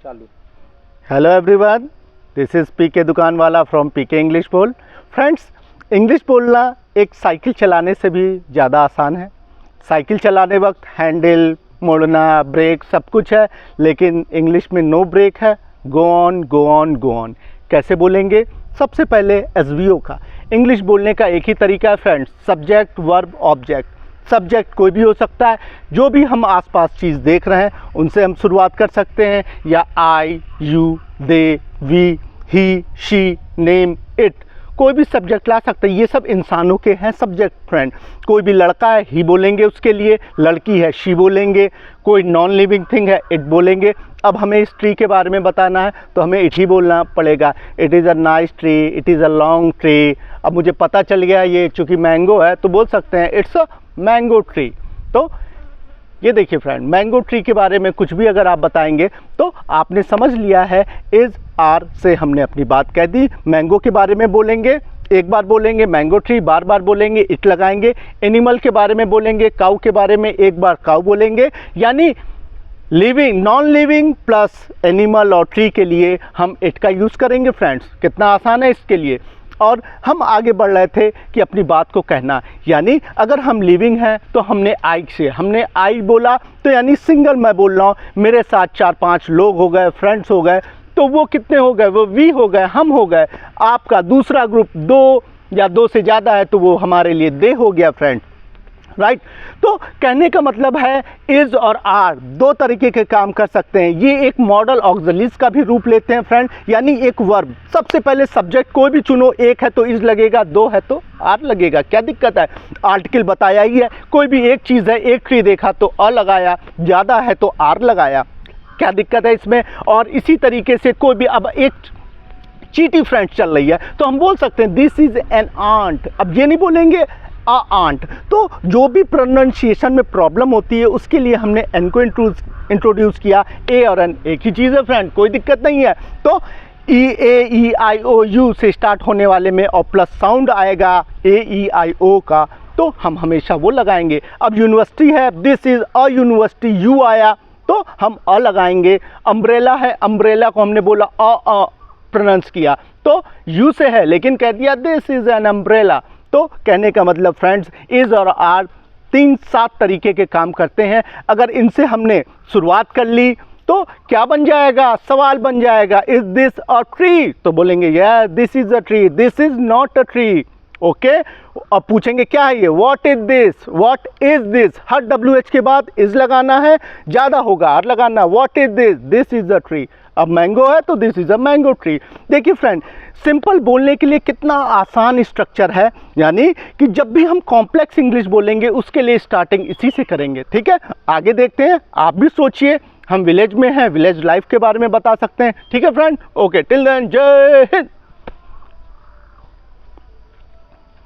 चालू। Hello everyone, this is पीके दुकान वाला फ्रॉम पीके इंग्लिश बोल। फ्रेंड्स, इंग्लिश बोलना एक साइकिल चलाने से भी ज़्यादा आसान है। साइकिल चलाने वक्त हैंडल मोड़ना, ब्रेक सब कुछ है, लेकिन इंग्लिश में नो ब्रेक है। Go on go on go on. कैसे बोलेंगे? सबसे पहले एसवीओ का इंग्लिश बोलने का एक ही तरीका है friends, subject verb object. Subject कोई भी हो सकता है, जो भी हम आसपास चीज़ देख रहे हैं उनसे हम शुरुआत कर सकते हैं, या I, you, they, we, he, she, name, it, कोई भी सब्जेक्ट ला सकते हैं। ये सब इंसानों के हैं सब्जेक्ट फ्रेंड। कोई भी लड़का है ही बोलेंगे उसके लिए, लड़की है शी बोलेंगे, कोई नॉन लिविंग थिंग है इट बोलेंगे। अब हमें इस ट्री के बारे में बताना है तो हमें इट ही बोलना पड़ेगा। It is a nice tree, it is a long tree. अब मुझे पता चल गया ये चूँकि मैंगो है तो बोल सकते हैं इट्स अ मैंगो ट्री। तो ये देखिए फ्रेंड, मैंगो ट्री के बारे में कुछ भी अगर आप बताएंगे तो आपने समझ लिया है इज़ आर से हमने अपनी बात कह दी। मैंगो के बारे में बोलेंगे एक बार बोलेंगे मैंगो ट्री, बार बार बोलेंगे इट लगाएंगे। एनिमल के बारे में बोलेंगे, काऊ के बारे में एक बार काऊ बोलेंगे। यानी living, non living plus animal और ट्री के लिए हम इट का यूज़ करेंगे फ्रेंड्स। कितना आसान है इसके लिए। और हम आगे बढ़ रहे थे कि अपनी बात को कहना, यानी अगर हम लिविंग हैं तो हमने आई बोला तो यानी सिंगल मैं बोल रहा हूँ, मेरे साथ 4-5 लोग हो गए, फ्रेंड्स हो गए, तो वो कितने हो गए? वो वी हो गए, हम हो गए। आपका दूसरा ग्रुप 2 या 2 से ज़्यादा है तो वो हमारे लिए दे हो गया फ्रेंड, राइट। तो कहने का मतलब है इज़ और आर दो तरीके के काम कर सकते हैं। ये एक मॉडल ऑक्सिलरीज का भी रूप लेते हैं फ्रेंड, यानी एक वर्ब। सबसे पहले सब्जेक्ट कोई भी चुनो, एक है तो इज़ लगेगा, 2 है तो आर लगेगा। क्या दिक्कत है? आर्टिकल बताया ही है। कोई भी एक चीज़ है, एक ट्री देखा तो अ लगाया, ज़्यादा है तो आर लगाया। क्या दिक्कत है इसमें? और इसी तरीके से कोई भी, अब एक चीटी फ्रेंड्स चल रही है तो हम बोल सकते हैं दिस इज़ एन आंट। अब ये नहीं बोलेंगे आंट। तो जो भी प्रोनाउंसिएशन में प्रॉब्लम होती है उसके लिए हमने एन को इंट्रोड्यूस किया। ए और एन एक ही चीज़ है फ्रेंड, कोई दिक्कत नहीं है। तो ई, ए, ई, आई, ओ, यू से स्टार्ट होने वाले में और प्लस साउंड आएगा ए, ई, आई, ओ का, तो हम हमेशा वो लगाएंगे। अब यूनिवर्सिटी है, this is a university, you आया तो हम अ लगाएंगे। अम्ब्रेला है, अम्ब्रेला को हमने बोला अ प्रोनाउंस किया तो यू से है, लेकिन कह दिया दिस इज़ एन अम्ब्रेला। तो कहने का मतलब फ्रेंड्स, इज़ और आर 3-7 तरीके के काम करते हैं। अगर इनसे हमने शुरुआत कर ली तो क्या बन जाएगा? सवाल बन जाएगा, इज़ दिस अ ट्री? तो बोलेंगे या this is a tree, this is not a tree. Okay. अब पूछेंगे क्या है ये? What is this, what is this. Her WH के बाद इज लगाना है, ज़्यादा होगा आर लगाना। What is this, this is a tree. अब मैंगो है तो this is a mango tree. देखिए फ्रेंड, सिंपल बोलने के लिए कितना आसान स्ट्रक्चर है, यानी कि जब भी हम कॉम्प्लेक्स इंग्लिश बोलेंगे उसके लिए स्टार्टिंग इसी से करेंगे। ठीक है, आगे देखते हैं। आप भी सोचिए, हम विलेज में हैं, विलेज लाइफ के बारे में बता सकते हैं। ठीक है फ्रेंड, ओके, टिल देन जय हिंद।